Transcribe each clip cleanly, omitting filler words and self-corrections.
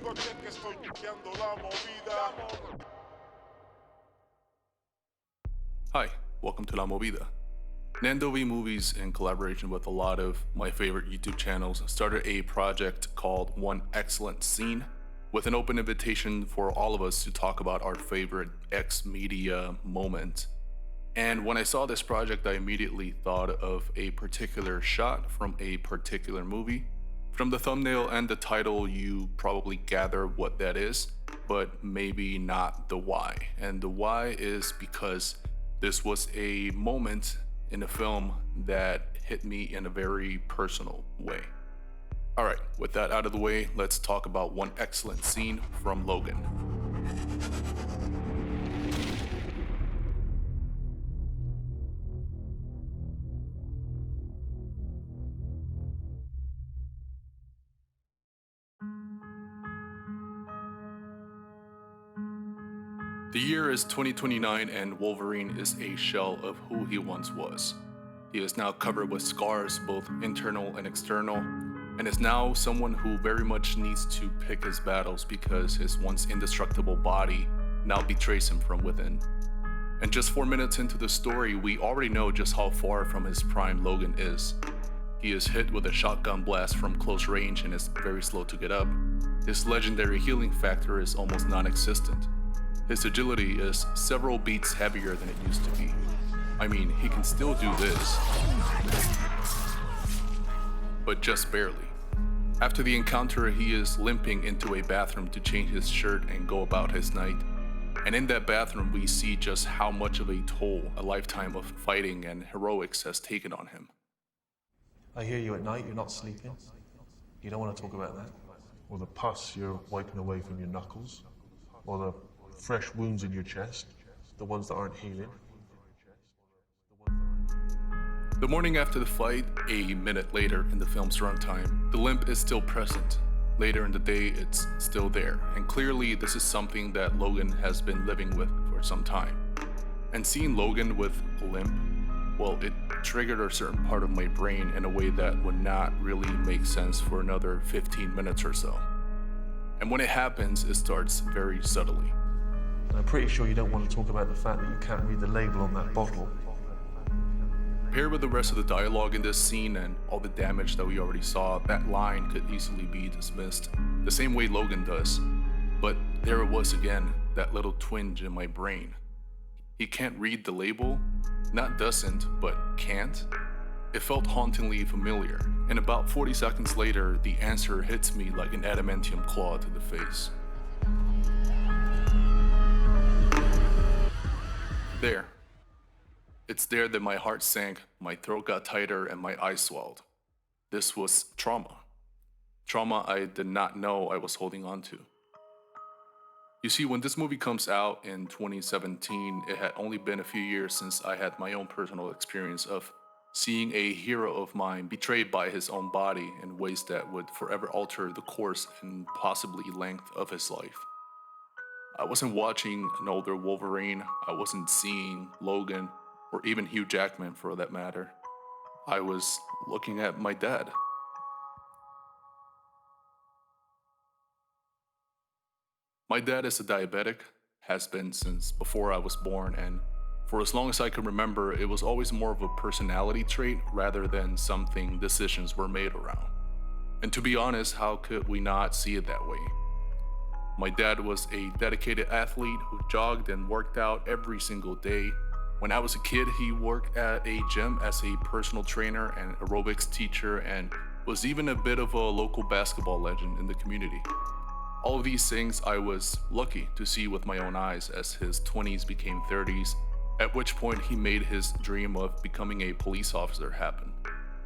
coche que estoy chequeando la movida. Hi, welcome to laMovida. Nando V Movies, in collaboration with a lot of my favorite YouTube channels, started a project called One X-Cellent Scene, with an open invitation for all of us to talk about our favorite X-media moment. And when I saw this project, I immediately thought of a particular shot from a particular movie. From the thumbnail and the title, you probably gather what that is, but maybe not the why. And the why is because this was a moment in a film that hit me in a very personal way. Alright, with that out of the way, let's talk about One X-Cellent Scene from Logan. The year is 2029 and Wolverine is a shell of who he once was. He is now covered with scars, both internal and external, and is now someone who very much needs to pick his battles because his once indestructible body now betrays him from within. And just 4 minutes into the story, we already know just how far from his prime Logan is. He is hit with a shotgun blast from close range and is very slow to get up. His legendary healing factor is almost non-existent. His agility is several beats heavier than it used to be. I mean, he can still do this, but just barely. After the encounter, he is limping into a bathroom to change his shirt and go about his night. And in that bathroom, we see just how much of a toll a lifetime of fighting and heroics has taken on him. I hear you at night, you're not sleeping. You don't want to talk about that. Or the pus you're wiping away from your knuckles, or the fresh wounds in your chest, the ones that aren't healing. The morning after the fight, a minute later in the film's runtime, the limp is still present. Later in the day, it's still there, and clearly this is something that Logan has been living with for some time. And seeing Logan with a limp, well, it triggered a certain part of my brain in a way that would not really make sense for another 15 minutes or so. And when it happens, it starts very subtly. And I'm pretty sure you don't want to talk about the fact that you can't read the label on that bottle. Paired with the rest of the dialogue in this scene and all the damage that we already saw, that line could easily be dismissed the same way Logan does. But there it was again, that little twinge in my brain. He can't read the label? Not doesn't, but can't? It felt hauntingly familiar, and about 40 seconds later, the answer hits me like an adamantium claw to the face. There. It's there that my heart sank, my throat got tighter, and my eyes swelled. This was trauma. Trauma I did not know I was holding on to. You see, when this movie comes out in 2017, it had only been a few years since I had my own personal experience of seeing a hero of mine betrayed by his own body in ways that would forever alter the course and possibly length of his life. I wasn't watching an older Wolverine, I wasn't seeing Logan, or even Hugh Jackman for that matter. I was looking at my dad. My dad is a diabetic, has been since before I was born, and for as long as I can remember, it was always more of a personality trait rather than something decisions were made around. And to be honest, how could we not see it that way? My dad was a dedicated athlete who jogged and worked out every single day. When I was a kid, he worked at a gym as a personal trainer and aerobics teacher and was even a bit of a local basketball legend in the community. All of these things I was lucky to see with my own eyes as his 20s became 30s, at which point he made his dream of becoming a police officer happen.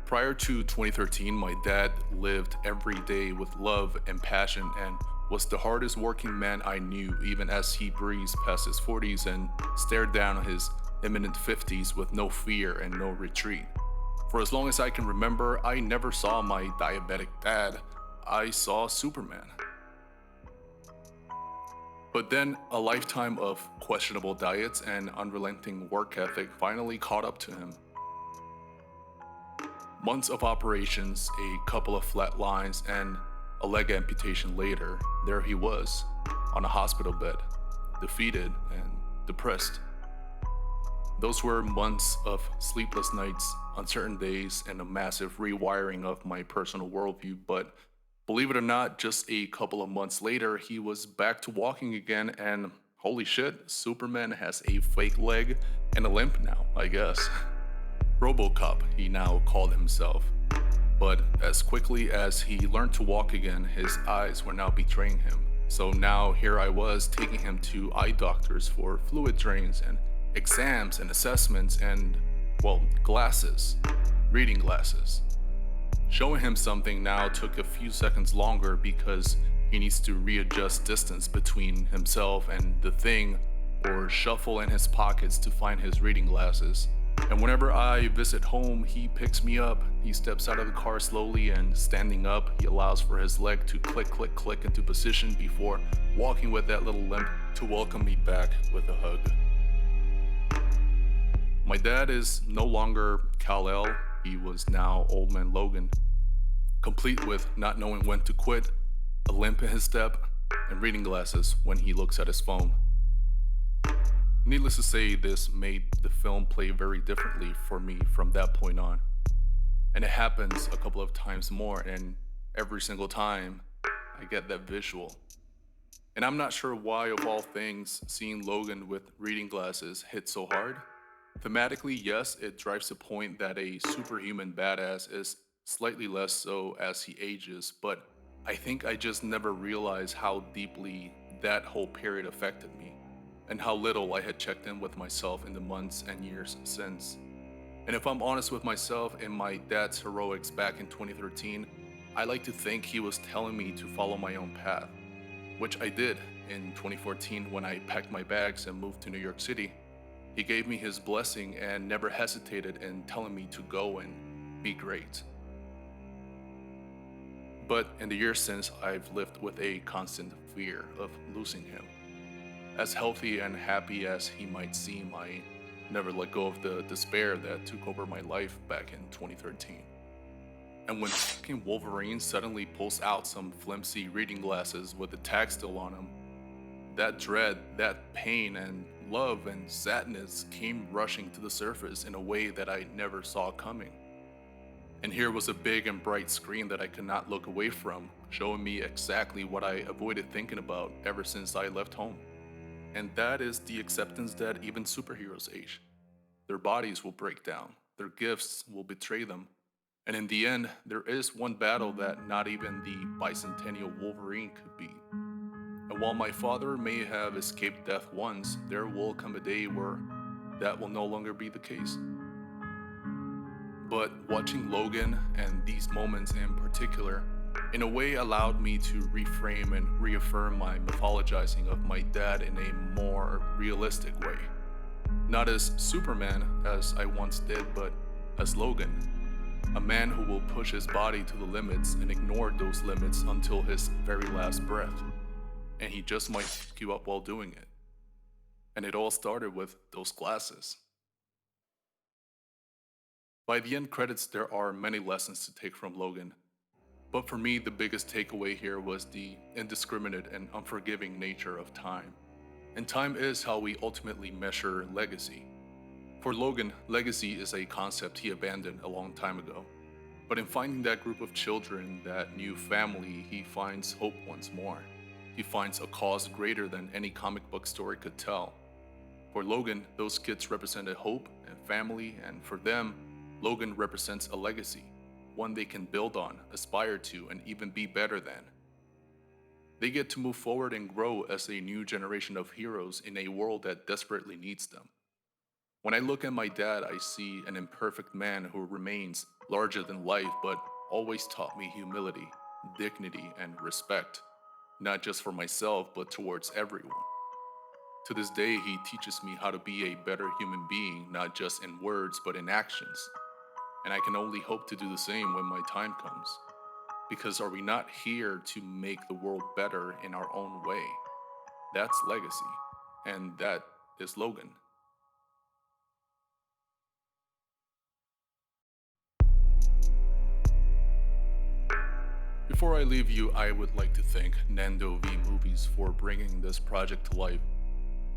Prior to 2013, my dad lived every day with love and passion and was the hardest working man I knew, even as he breezed past his 40s and stared down his imminent 50s with no fear and no retreat. For as long as I can remember, I never saw my diabetic dad. I saw Superman. But then a lifetime of questionable diets and unrelenting work ethic finally caught up to him. Months of operations, a couple of flat lines, and A leg amputation later, there he was, on a hospital bed, defeated and depressed. Those were months of sleepless nights, uncertain days, and a massive rewiring of my personal worldview. But believe it or not, just a couple of months later, he was back to walking again, and holy shit, Superman has a fake leg and a limp now, I guess. RoboCop, he now called himself. But as quickly as he learned to walk again, his eyes were now betraying him. So now here I was taking him to eye doctors for fluid drains and exams and assessments and, well, glasses, reading glasses. Showing him something now took a few seconds longer because he needs to readjust distance between himself and the thing, or shuffle in his pockets to find his reading glasses. And whenever I visit home, he picks me up. He steps out of the car slowly, and standing up, he allows for his leg to click, click, click into position before walking with that little limp to welcome me back with a hug. My dad is no longer Kal-El, he was now Old Man Logan, complete with not knowing when to quit, a limp in his step, and reading glasses when he looks at his phone. Needless to say, this made the film play very differently for me from that point on. And it happens a couple of times more, and every single time, I get that visual. And I'm not sure why, of all things, seeing Logan with reading glasses hit so hard. Thematically, yes, it drives the point that a superhuman badass is slightly less so as he ages, but I think I just never realized how deeply that whole period affected me, and how little I had checked in with myself in the months and years since. And if I'm honest with myself, in my dad's heroics back in 2013, I like to think he was telling me to follow my own path, which I did in 2014 when I packed my bags and moved to New York City. He gave me his blessing and never hesitated in telling me to go and be great. But in the years since, I've lived with a constant fear of losing him. As healthy and happy as he might seem, I never let go of the despair that took over my life back in 2013. And when fucking Wolverine suddenly pulls out some flimsy reading glasses with the tag still on them, that dread, that pain and love and sadness came rushing to the surface in a way that I never saw coming. And here was a big and bright screen that I could not look away from, showing me exactly what I avoided thinking about ever since I left home. And that is the acceptance that even superheroes age. Their bodies will break down, their gifts will betray them, and in the end, there is one battle that not even the bicentennial Wolverine could beat. And while my father may have escaped death once, there will come a day where that will no longer be the case. But watching Logan, and these moments in particular, in a way allowed me to reframe and reaffirm my mythologizing of my dad in a more realistic way. Not as Superman, as I once did, but as Logan, a man who will push his body to the limits and ignore those limits until his very last breath. And he just might fuck you up while doing it. And it all started with those glasses. By the end credits, there are many lessons to take from Logan. But for me, the biggest takeaway here was the indiscriminate and unforgiving nature of time. And time is how we ultimately measure legacy. For Logan, legacy is a concept he abandoned a long time ago. But in finding that group of children, that new family, he finds hope once more. He finds a cause greater than any comic book story could tell. For Logan, those kids represented hope and family, and for them, Logan represents a legacy. One they can build on, aspire to, and even be better than. They get to move forward and grow as a new generation of heroes in a world that desperately needs them. When I look at my dad, I see an imperfect man who remains larger than life, but always taught me humility, dignity, and respect, not just for myself, but towards everyone. To this day, he teaches me how to be a better human being, not just in words, but in actions. And I can only hope to do the same when my time comes. Because are we not here to make the world better in our own way? That's legacy, and that is Logan. Before I leave you, I would like to thank Nando V Movies for bringing this project to life.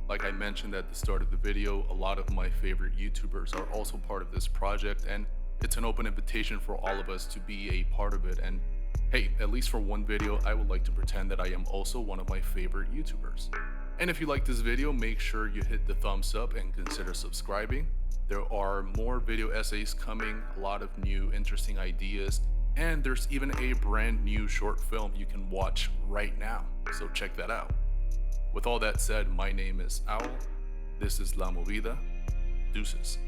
Like I mentioned at the start of the video, a lot of my favorite YouTubers are also part of this project, and it's an open invitation for all of us to be a part of it. And hey, at least for one video, I would like to pretend that I am also one of my favorite YouTubers. And if you like this video, make sure you hit the thumbs up and consider subscribing. There are more video essays coming, a lot of new interesting ideas, and there's even a brand new short film you can watch right now, so check that out. With all that said, my name is Owl, this is laMovida, deuces.